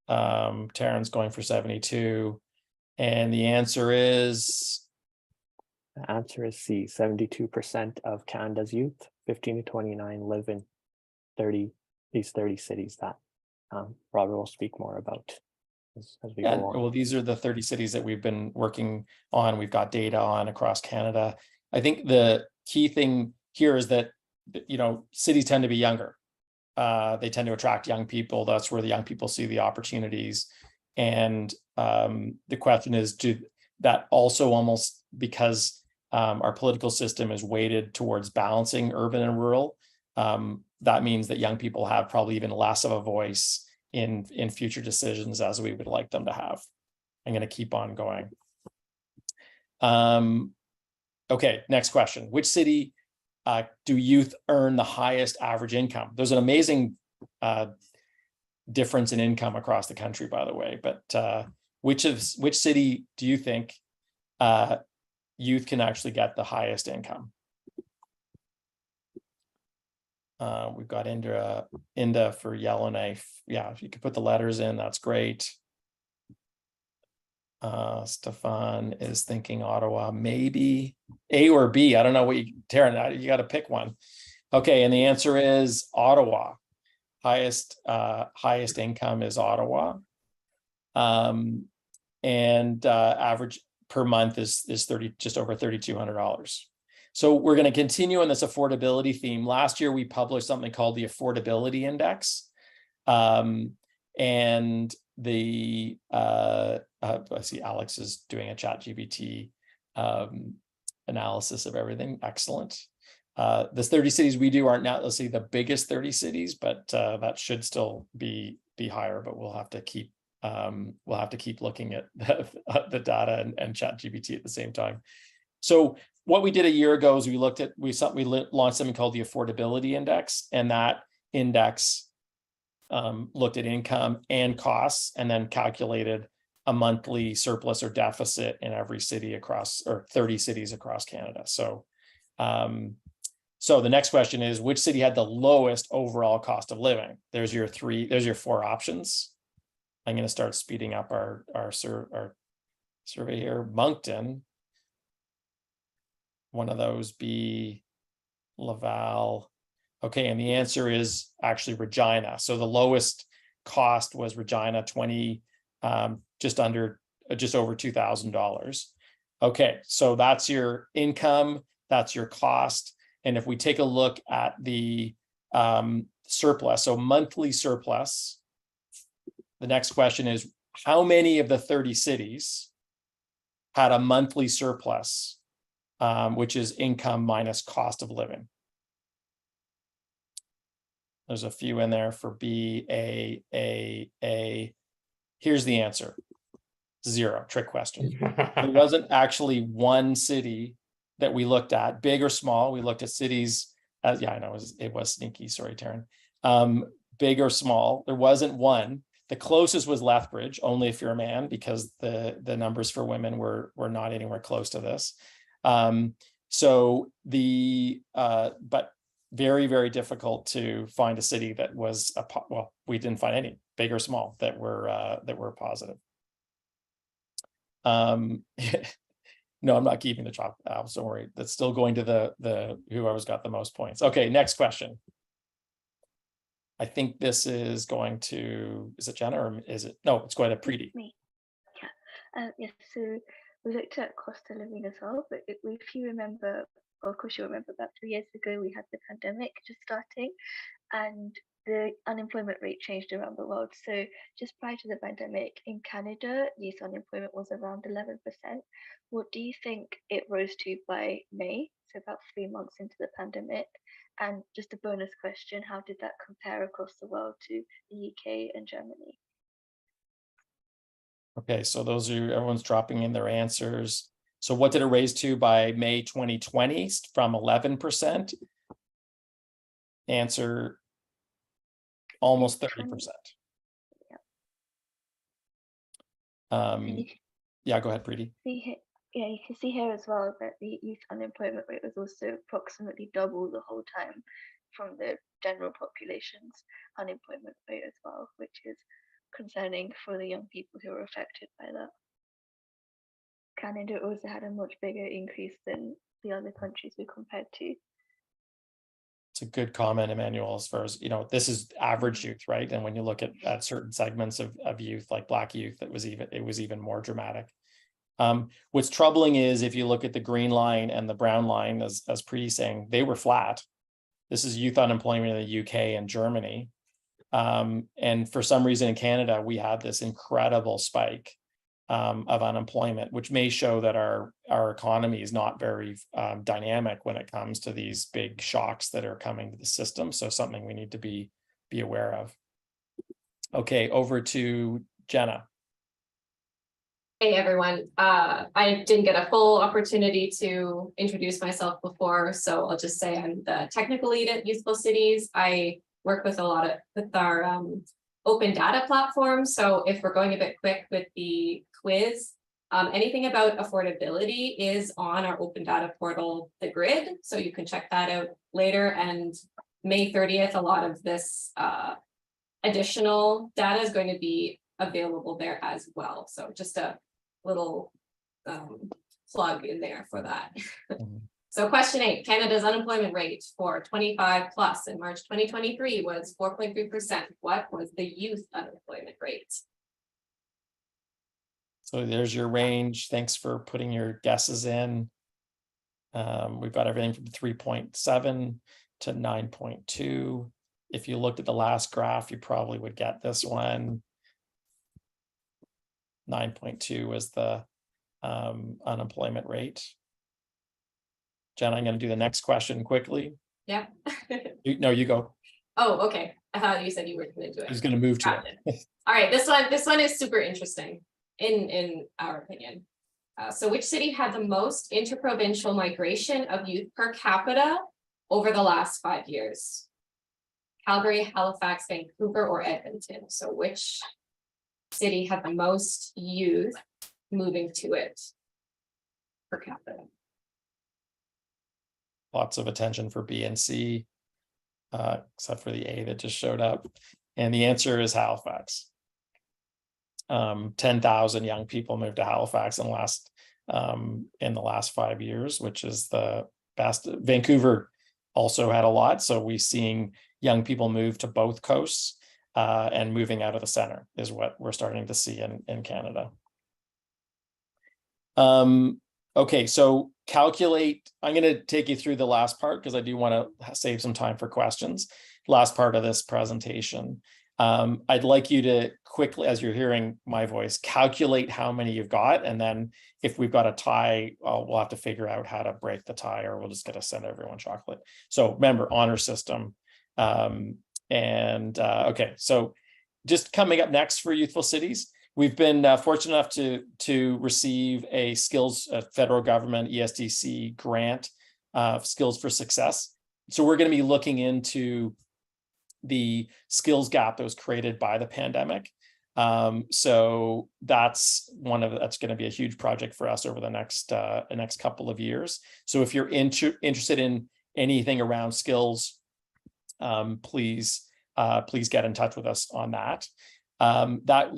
Taryn's going for 72. And the answer is? The answer is C, 72% of Canada's youth, 15 to 29, live in these 30 cities that Robert will speak more about as we go on. Well, these are the 30 cities that we've been working on. We've got data on across Canada. I think the key thing here is that, cities tend to be younger. They tend to attract young people. That's where the young people see the opportunities. And the question is, do that also, almost because our political system is weighted towards balancing urban and rural, that means that young people have probably even less of a voice in future decisions as we would like them to have. I'm going to keep on going. Okay, next question. Which city do youth earn the highest average income? There's an amazing difference in income across the country, by the way, but which city do you think youth can actually get the highest income? We've got Inda for Yellowknife. Yeah, if you could put the letters in, that's great. Stefan is thinking Ottawa, maybe A or B. I don't know what Taryn, you got to pick one. Okay, and the answer is Ottawa. Highest income is Ottawa. And average per month is just over $3,200. So we're going to continue on this affordability theme. Last year, we published something called the Affordability Index. And the I see Alex is doing a ChatGPT analysis of everything. Excellent. The 30 cities we do aren't now, let's see, the biggest 30 cities, but that should still be higher, but we'll have to keep looking at the data and ChatGPT at the same time. So what we did a year ago is we launched something called the Affordability Index, and that index looked at income and costs and then calculated a monthly surplus or deficit in every city across, or 30 cities across Canada. So the next question is, which city had the lowest overall cost of living? There's your four options. I'm going to start speeding up our survey here. Moncton. One of those be Laval. Okay, and the answer is actually Regina. So the lowest cost was Regina, just over $2,000. Okay, so that's your income, that's your cost. And if we take a look at the surplus, so monthly surplus, the next question is, how many of the 30 cities had a monthly surplus, which is income minus cost of living? There's a few in there for B, A. Here's the answer. 0, trick question. There wasn't actually one city that we looked at, big or small. We looked at cities, yeah, I know it was sneaky, sorry, Taryn. Big or small, there wasn't one. The closest was Lethbridge, only if you're a man, because the numbers for women were not anywhere close to this. But very, very difficult to find a city that was well, we didn't find any, big or small, that were positive. No, I'm not keeping the top, Al, don't worry. That's still going to the whoever's got the most points. Okay, next question. I think this is going to, is it Jenna or is it? No, it's going to Preeti. Me. Yeah. Yes. So we looked at cost of living as well, but if you remember, well, of course you remember, about 3 years ago we had the pandemic just starting, and the unemployment rate changed around the world. So just prior to the pandemic in Canada, youth unemployment was around 11%. What do you think it rose to by May? So about 3 months into the pandemic. And just a bonus question, how did that compare across the world to the UK and Germany? Okay, so everyone's dropping in their answers. So what did it raise to by May 2020 from 11%? Answer, almost 30%. Yeah, go ahead, Preeti. Yeah, you can see here as well that the youth unemployment rate was also approximately double the whole time from the general population's unemployment rate as well, which is concerning for the young people who are affected by that. Canada also had a much bigger increase than the other countries we compared to. It's a good comment, Emmanuel, as far as, this is average youth, right? And when you look at certain segments of youth, like Black youth, it was even more dramatic. What's troubling is if you look at the green line and the brown line, as Preeti saying, they were flat. This is youth unemployment in the UK and Germany. And for some reason in Canada, we had this incredible spike of unemployment, which may show that our economy is not very dynamic when it comes to these big shocks that are coming to the system. So something we need to be aware of. Okay, over to Jenna. Hey everyone, I didn't get a full opportunity to introduce myself before, so I'll just say I'm the technical lead at Youthful Cities. I work with with our open data platform. So if we're going a bit quick with the quiz, anything about affordability is on our open data portal, the grid. So you can check that out later. And May 30th, a lot of this additional data is going to be available there as well. So just a little plug in there for that. So question 8, Canada's unemployment rate for 25 plus in March 2023 was 4.3%. What was the youth unemployment rate? So there's your range. Thanks for putting your guesses in. We've got everything from 3.7 to 9.2. If you looked at the last graph, you probably would get this one. 9.2 was the unemployment rate. Jen, I'm going to do the next question quickly. Yeah. No, you go. Oh, okay. I thought you said you were going to do it. I was going to move to it. All right, this one is super interesting in our opinion. So which city had the most interprovincial migration of youth per capita over the last 5 years? Calgary, Halifax, Vancouver, or Edmonton? So which city had the most youth moving to it per capita? Lots of attention for B and C, except for the A that just showed up. And the answer is Halifax. 10,000 young people moved to Halifax in the last 5 years, which is the best. Vancouver also had a lot. So we're seeing young people move to both coasts, and moving out of the center is what we're starting to see in Canada. Okay, so calculate. I'm going to take you through the last part because I do want to save some time for questions. Last part of this presentation. I'd like you to quickly, as you're hearing my voice, calculate how many you've got. And then if we've got a tie, we'll have to figure out how to break the tie, or we'll just get to send everyone chocolate. So remember, honor system. Okay, so just coming up next for Youthful Cities, we've been fortunate enough to receive a federal government ESDC grant, Skills for Success. So we're going to be looking into the skills gap that was created by the pandemic. So that's going to be a huge project for us over the next couple of years. So if you're interested in anything around skills, please get in touch with us on that. That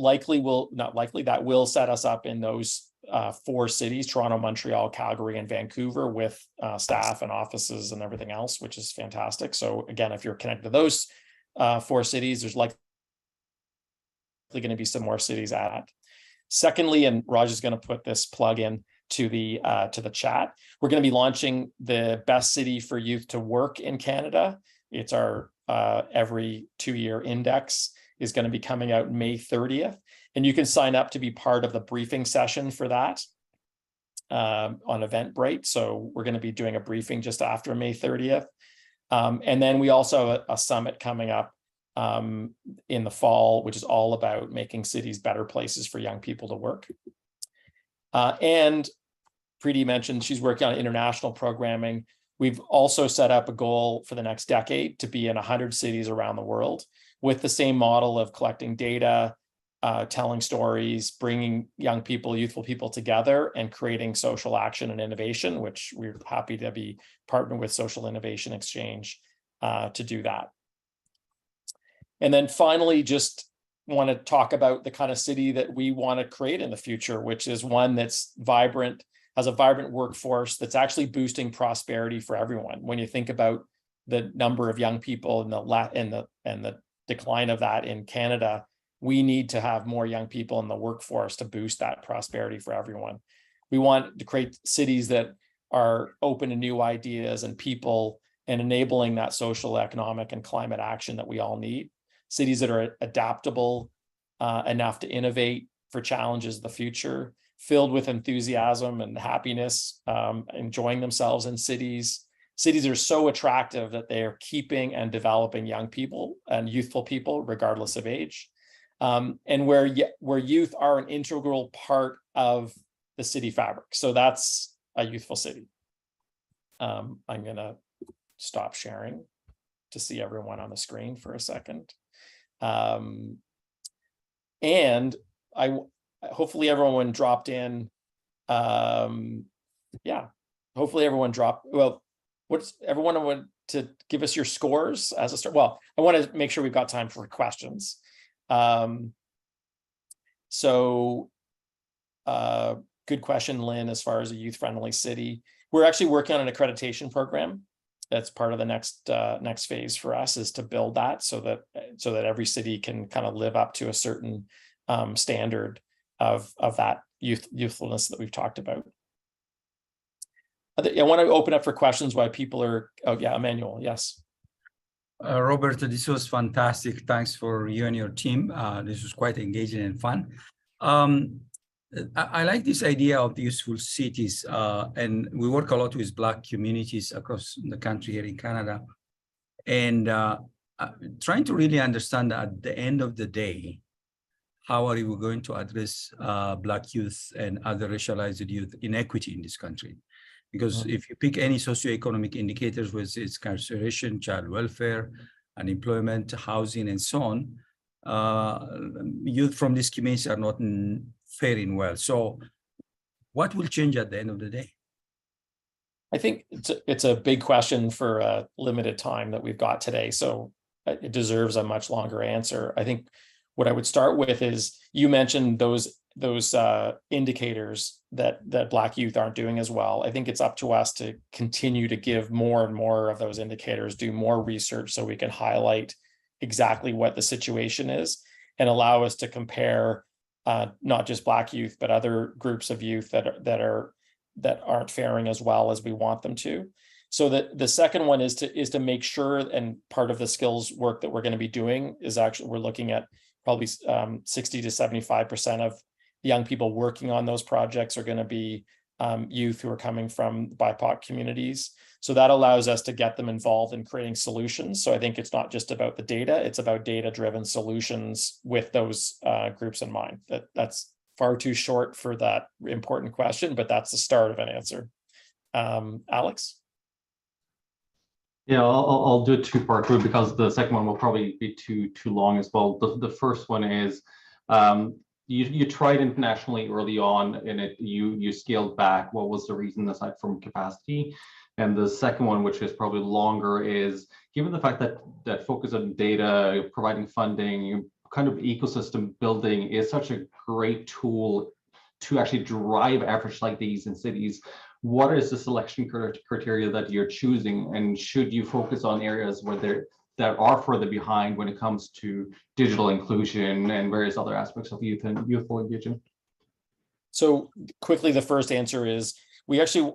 will set us up in those 4 cities, Toronto, Montreal, Calgary, and Vancouver, with staff and offices and everything else, which is fantastic. So again, if you're connected to those 4 cities, there's likely going to be some more cities at. Secondly, and Raj is going to put this plug in to the chat, we're going to be launching the best city for youth to work in Canada. It's our every 2-year index is going to be coming out May 30th. And you can sign up to be part of the briefing session for that on Eventbrite. So we're going to be doing a briefing just after May 30th. And then we also have a summit coming up in the fall, which is all about making cities better places for young people to work. And Preeti mentioned she's working on international programming. We've also set up a goal for the next decade to be in 100 cities around the world with the same model of collecting data, telling stories, bringing young people, youthful people together, and creating social action and innovation, which we're happy to be partnered with Social Innovation Exchange to do that. And then finally, just want to talk about the kind of city that we want to create in the future, which is one that's vibrant, has a vibrant workforce that's actually boosting prosperity for everyone. When you think about the number of young people and the decline of that in Canada, we need to have more young people in the workforce to boost that prosperity for everyone. We want to create cities that are open to new ideas and people, and enabling that social, economic, and climate action that we all need. Cities that are adaptable enough to innovate for challenges of the future, filled with enthusiasm and happiness, enjoying themselves in cities. Cities are so attractive that they are keeping and developing young people and youthful people, regardless of age. And where youth are an integral part of the city fabric. So that's a youthful city. I'm gonna stop sharing to see everyone on the screen for a second. And hopefully everyone dropped in. Yeah, hopefully everyone dropped. Well, what's everyone want to give us your scores as a start? Well, I want to make sure we've got time for questions. Good question, Lynn, as far as a youth-friendly city. We're actually working on an accreditation program. That's part of the next phase for us, is to build that so that every city can kind of live up to a certain standard of that youthfulness that we've talked about. I want to open up for questions while people are, oh yeah, Emmanuel, yes. Robert, this was fantastic. Thanks for you and your team. This was quite engaging and fun. I like this idea of the Youthful Cities, and we work a lot with Black communities across the country here in Canada, and trying to really understand at the end of the day, how are we going to address Black youth and other racialized youth inequity in this country? Because if you pick any socioeconomic indicators, whether it's incarceration, child welfare, unemployment, housing, and so on, youth from these communities are not faring well. So what will change at the end of the day? I think it's a big question for a limited time that we've got today. So it deserves a much longer answer. I think what I would start with is, you mentioned those indicators that Black youth aren't doing as well. I think it's up to us to continue to give more and more of those indicators, do more research so we can highlight exactly what the situation is and allow us to compare not just Black youth, but other groups of youth that aren't faring as well as we want them to. So the second one is to make sure, and part of the skills work that we're going to be doing is actually, we're looking at probably 60 to 75% of young people working on those projects are going to be youth who are coming from BIPOC communities. So that allows us to get them involved in creating solutions. So I think it's not just about the data, it's about data-driven solutions with those groups in mind. That's far too short for that important question, but that's the start of an answer. Alex? Yeah, I'll do a two-part group because the second one will probably be too long as well. The first one is, you tried internationally early on, and you scaled back. What was the reason aside from capacity? And the second one, which is probably longer, is given the fact that focus on data, providing funding, kind of ecosystem building is such a great tool to actually drive efforts like these in cities. What is the selection criteria that you're choosing, and should you focus on areas where that are further behind when it comes to digital inclusion and various other aspects of youth and youthful engagement? So quickly, the first answer is, we actually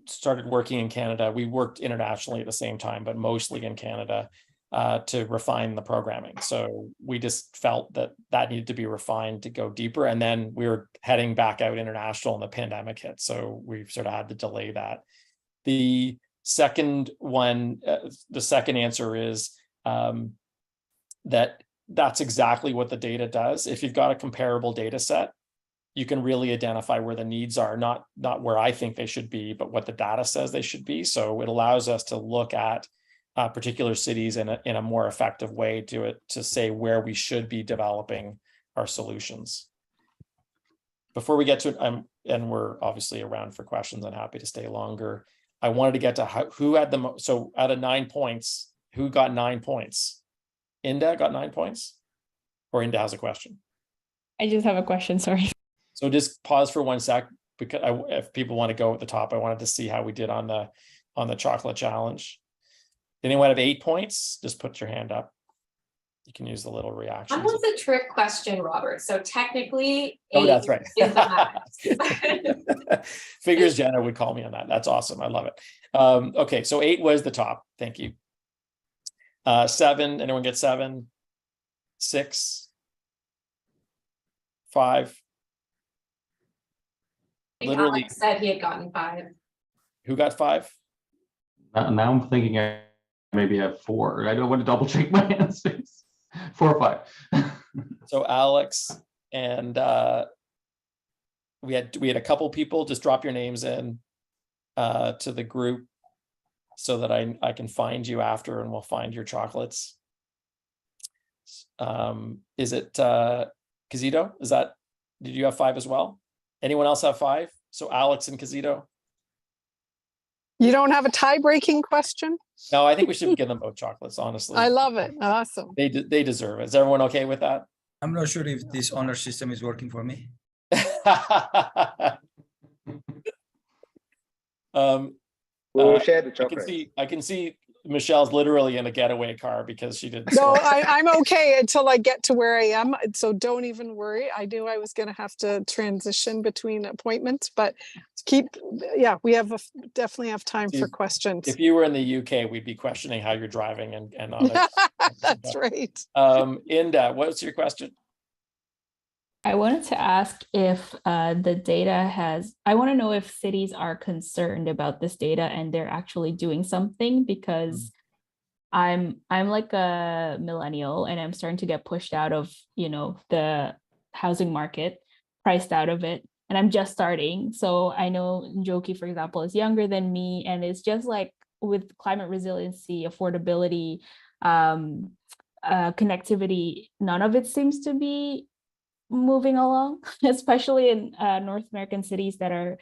started working in Canada. We worked internationally at the same time, but mostly in Canada to refine the programming. So we just felt that needed to be refined to go deeper. And then we were heading back out international and the pandemic hit. So we sort of had to delay that. The second one, the second answer is that's exactly what the data does. If you've got a comparable data set, you can really identify where the needs are, not where I think they should be, but what the data says they should be. So it allows us to look at particular cities in a more effective way to say where we should be developing our solutions. Before we get to it, and we're obviously around for questions, I'm happy to stay longer. I wanted to get to who had the most. So out of 9 points, who got 9 points? Inda got 9 points? Or Inda has a question? I just have a question, sorry. So just pause for 1 sec, because if people want to go at the top, I wanted to see how we did on the chocolate challenge. Did anyone have 8 points? Just put your hand up. You can use the little reaction. That was a trick question, Robert. So technically, oh, that's right. Is the max. Figures Jenna would call me on that. That's awesome. I love it. Okay, so 8 was the top. Thank you. 7. Anyone get 7? 6. 5. Literally, Alex said he had gotten 5. Who got 5? Now I'm thinking I maybe have 4. I don't want to double check my answers. 4 or 5. So Alex and we had a couple people just drop your names in to the group so that I can find you after, and we'll find your chocolates. Is it Casito? Did you have 5 as well? Anyone else have 5? So Alex and Casito. You don't have a tie-breaking question? No, I think we should give them both chocolates, honestly. I love it. Awesome. They deserve it. Is everyone okay with that? I'm not sure if this honor system is working for me. We'll share the chocolate. I can see Michelle's literally in a getaway car because she didn't. No, I'm okay until I get to where I am. So don't even worry. I knew I was going to have to transition between appointments, but we definitely have time for questions. If you were in the UK, we'd be questioning how you're driving and on it. That's right. Inda, what's your question? I wanted to ask if the data I want to know if cities are concerned about this data and they're actually doing something, because I'm like a millennial and I'm starting to get pushed out of, the housing market, priced out of it, and I'm just starting. So I know Njoki, for example, is younger than me, and it's just like with climate resiliency, affordability, connectivity, none of it seems to be moving along, especially in North American cities that are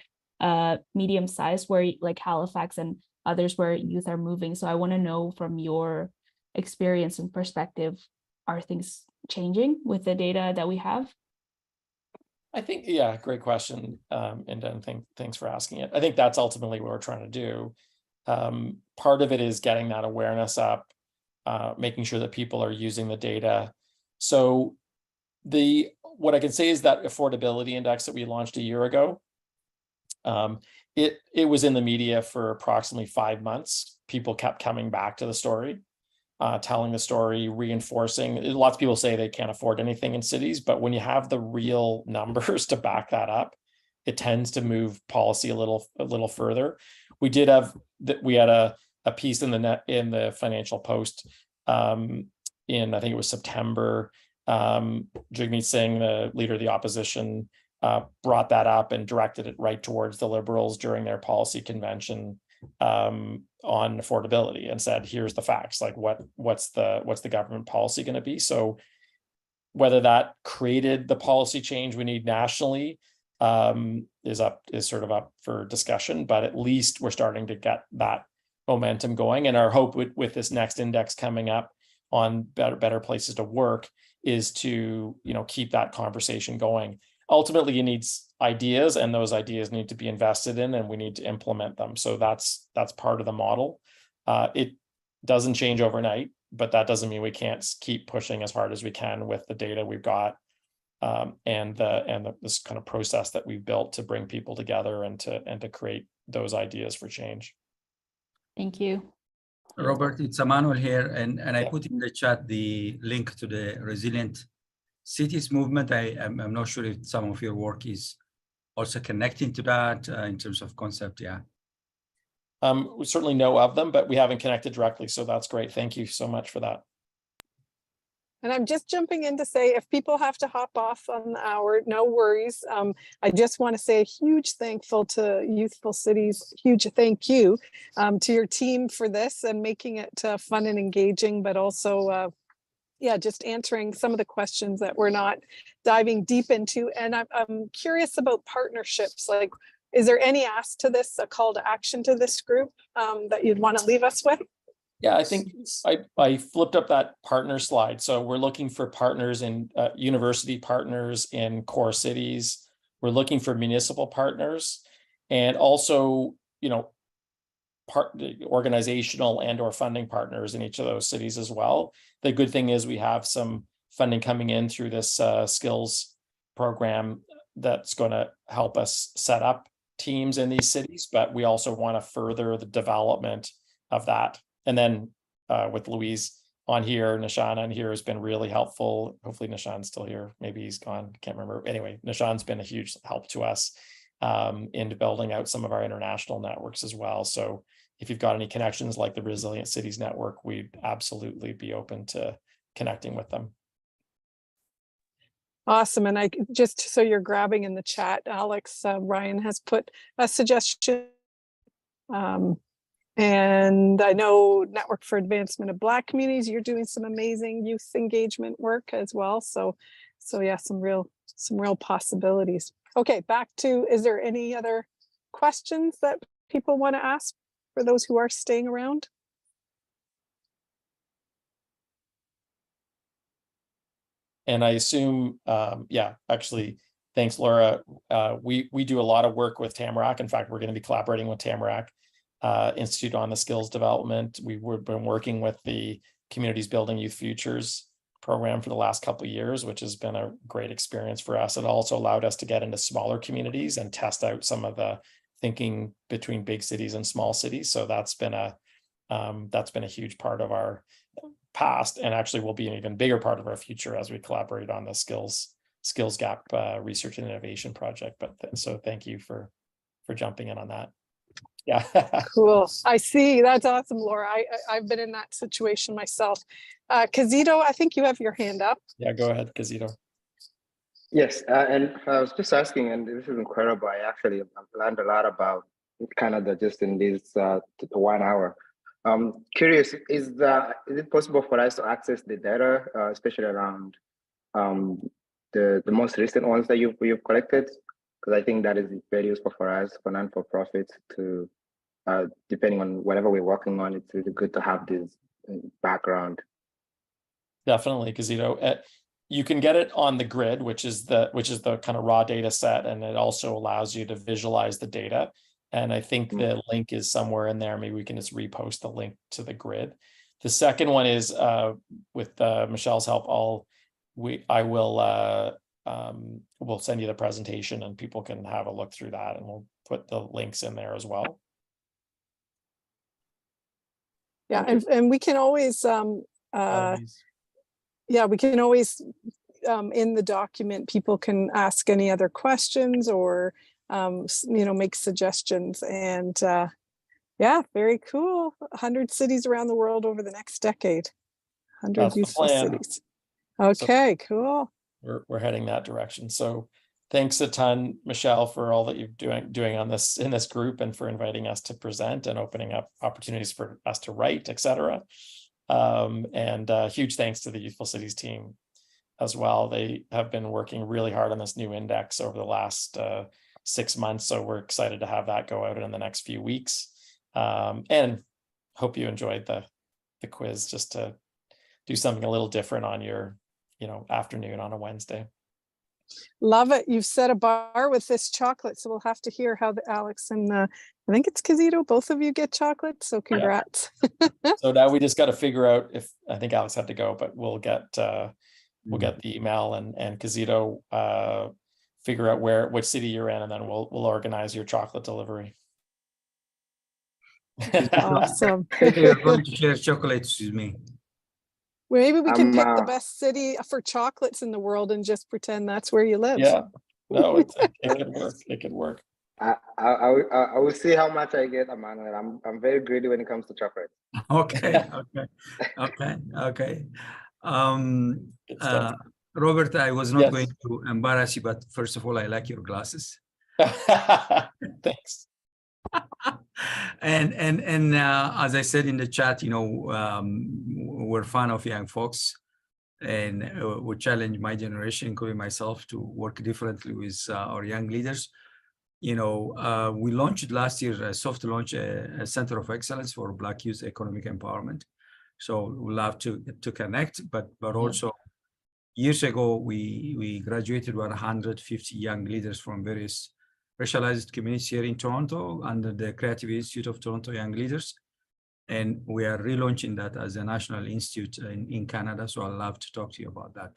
medium sized, where like Halifax and others where youth are moving. So I want to know from your experience and perspective, are things changing with the data that we have? I think, great question. And thanks for asking it. I think that's ultimately what we're trying to do. Part of it is getting that awareness up, making sure that people are using the data. So what I can say is that affordability index that we launched a year ago, it was in the media for approximately 5 months. People kept coming back to the story, telling the story, reinforcing. Lots of people say they can't afford anything in cities, but when you have the real numbers to back that up, it tends to move policy a little further. We had a piece in the Financial Post in, I think it was September. Jagmeet Singh, the leader of the opposition, brought that up and directed it right towards the Liberals during their policy convention on affordability, and said, here's the facts, like what's the government policy going to be. So whether that created the policy change we need nationally is sort of up for discussion, but at least we're starting to get that momentum going. And our hope with this next index coming up on better places to work is to keep that conversation going. Ultimately, you need ideas, and those ideas need to be invested in, and we need to implement them. So that's part of the model. It doesn't change overnight, but that doesn't mean we can't keep pushing as hard as we can with the data we've got, and this kind of process that we've built to bring people together and to create those ideas for change. Thank you. Robert, it's Emmanuel here, and I put in the chat the link to the Resilient Cities movement. I'm not sure if some of your work is also connecting to that in terms of concept. We certainly know of them, but we haven't connected directly, so that's great. Thank you so much for that. And I'm just jumping in to say, if people have to hop off on the hour, no worries. I just want to say a huge thankful to Youthful Cities, huge thank you to your team for this and making it fun and engaging, but also, just answering some of the questions that we're not diving deep into. And I'm curious about partnerships. Like, is there any ask to this, a call to action to this group that you'd want to leave us with? Yeah, I think I flipped up that partner slide. So we're looking for partners in university partners in core cities. We're looking for municipal partners, and also, organizational and or funding partners in each of those cities as well. The good thing is we have some funding coming in through this skills program that's going to help us set up teams in these cities, but we also want to further the development of that. And then with Louise on here, Nishan on here has been really helpful. Hopefully Nishan's still here. Maybe he's gone. Can't remember. Anyway, Nishan's been a huge help to us in building out some of our international networks as well. So if you've got any connections like the Resilient Cities Network, we'd absolutely be open to connecting with them. Awesome. And I just so you're grabbing in the chat, Alex, Ryan has put a suggestion. And I know Network for Advancement of Black Communities, you're doing some amazing youth engagement work as well. So yeah, some real possibilities. Okay, back to, is there any other questions that people want to ask for those who are staying around? And I assume, yeah, actually, thanks, Laura. We do a lot of work with Tamarack. In fact, we're going to be collaborating with Tamarack Institute on the skills development. We've been working with the Communities Building Youth Futures program for the last couple of years, which has been a great experience for us. It also allowed us to get into smaller communities and test out some of the thinking between big cities and small cities. So that's been a huge part of our past, and actually will be an even bigger part of our future as we collaborate on the skills gap research and innovation project. But so thank you for jumping in on that. Yeah. Cool. I see. That's awesome, Laura. I've been in that situation myself. Kazito, I think you have your hand up. Yeah, go ahead, Kazito. Yes, and I was just asking, and this is incredible. I actually learned a lot about Canada just in this 1 hour. Curious, is it possible for us to access the data, especially around the most recent ones that you've collected? Because I think that is very useful for us, for non-for-profits, to depending on whatever we're working on. It's really good to have this background. Definitely, Kazito. You can get it on the grid, which is the kind of raw data set, and it also allows you to visualize the data. And I think the link is somewhere in there. Maybe we can just repost the link to the grid. The second one is with Michelle's help, we'll send you the presentation and people can have a look through that, and we'll put the links in there as well. Yeah, and we can always yeah, we can always in the document, people can ask any other questions or make suggestions. And yeah, very cool. 100 cities around the world over the next decade. 100 useful cities. Okay, so cool. We're heading that direction. So thanks a ton, Michelle, for all that you're doing on this in this group, and for inviting us to present and opening up opportunities for us to write, etc. And huge thanks to the Youthful Cities team as well. They have been working really hard on this new index over the last 6 months. So we're excited to have that go out in the next few weeks. And hope you enjoyed the quiz, just to do something a little different on your afternoon on a Wednesday. Love it. You've set a bar with this chocolate, so we'll have to hear how Alex and I think it's Kazito, both of you get chocolate, so congrats. Yeah. So now we just got to figure out if, I think Alex had to go, but we'll get the email, and Kazito figure out which city you're in, and then we'll organize your chocolate delivery. Awesome. You're going to share chocolates with me. Maybe we can pick the best city for chocolates in the world and just pretend that's where you live. Yeah, no, it could work. It could work. I will see how much I get, Emmanuel. I'm very greedy when it comes to chocolate. Okay. Robert, I was not going to embarrass you, but first of all, I like your glasses. Thanks. And as I said in the chat, we're fan of young folks, and we challenge my generation, including myself, to work differently with our young leaders. We launched last year a soft launch, a Center of Excellence for Black Youth Economic Empowerment. So we'll have to connect, but also years ago, we graduated 150 young leaders from various racialized communities here in Toronto under the Creative Institute of Toronto Young Leaders. And we are relaunching that as a national institute in Canada. So I'd love to talk to you about that.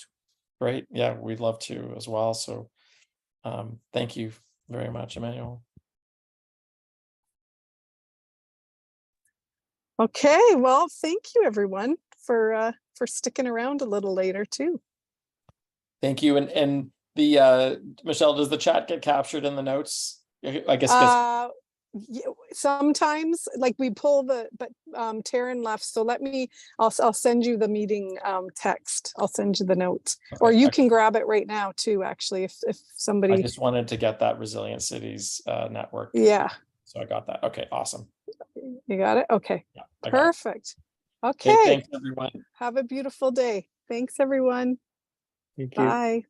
Great. Yeah, we'd love to as well. So thank you very much, Emmanuel. Okay, well, thank you everyone for sticking around a little later too. Thank you. And the Michelle, does the chat get captured in the notes? I guess sometimes like we pull but Taryn left, so I'll send you the meeting text. I'll send you the notes, or you can grab it right now too, actually, if somebody. I just wanted to get that Resilient Cities network. Yeah. So I got that. Okay, awesome. You got it? Okay. Yeah, perfect. Okay, Okay. thanks everyone. Have a beautiful day. Thanks everyone. Thank you. Bye.